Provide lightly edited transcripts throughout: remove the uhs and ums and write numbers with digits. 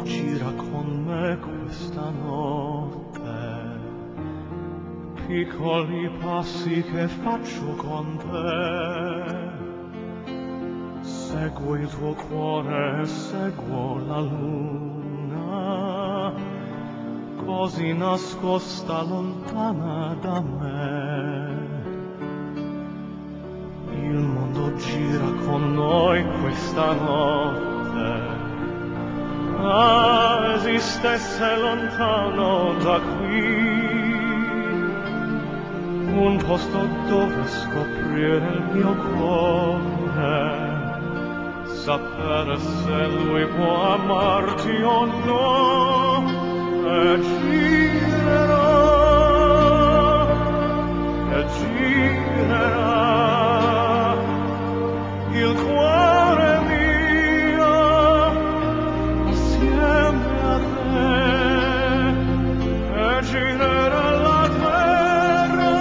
gira con me questa notte, piccoli passi che faccio con te. Seguo il tuo cuore, seguo la luna, così nascosta lontana da me. Il mondo gira con noi questa notte. Ah, esistesse lontano da qui un posto dove scoprire il mio cuore, sapere se lui può amarti o no, e girerà il cuore mio assieme a te, e girerà la terra,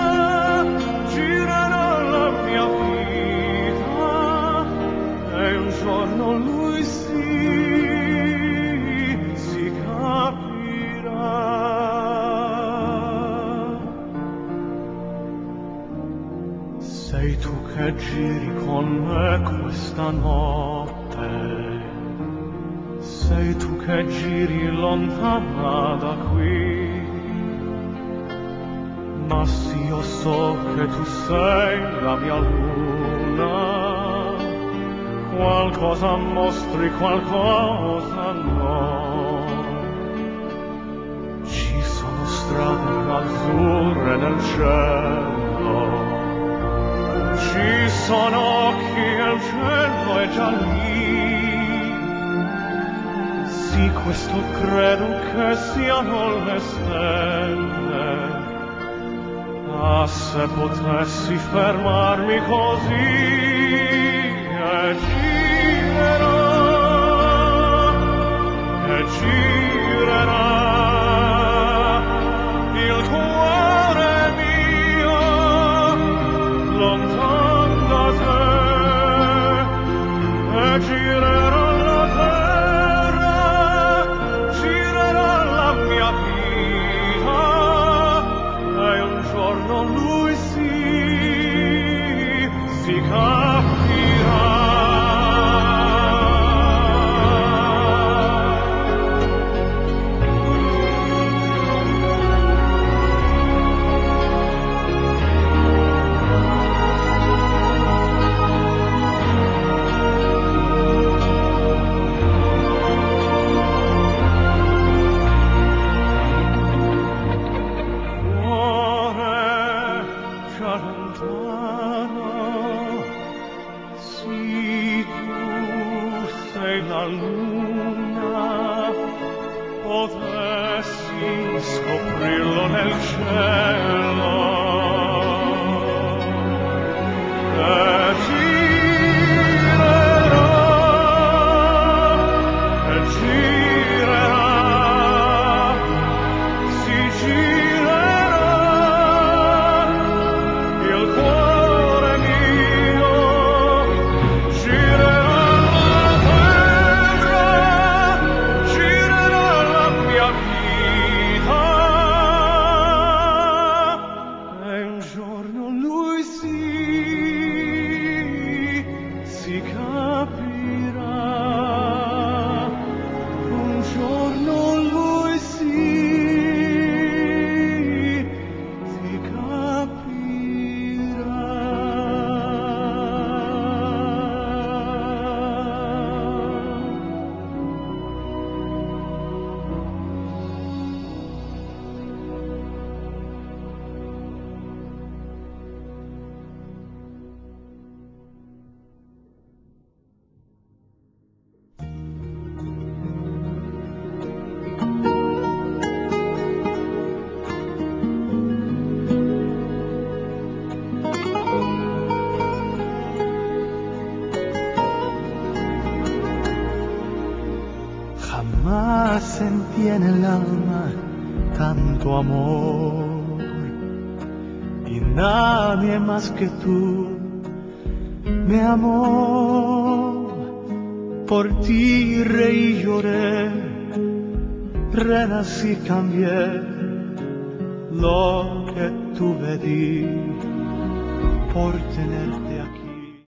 girerà la mia vita, e un giorno lui si capirà. Sei tu che giri con me questa notte, sei tu che giri lontana da qui, ma sì, io so che tu sei la mia luna, qualcosa mostri, qualcosa no. Ci sono strade azzurre nel cielo, ci sono occhi e il cielo è già lì. Sì, questo credo che siano le stelle. Ah, se potessi fermarmi così, e girerà il cuore mio lontano da te, e girerà la terra, girerà la mia vita, e un giorno lui si capirà. La luna, potessi scoprirlo nel cielo, e girerà, si girerà il cuore mio, girerà si capirà, un giorno lui si capirà. Jamás sentí en el alma tanto amor, y nadie más que tú me amó. Por ti reí y lloré renací, cambié lo que tú vedi por tener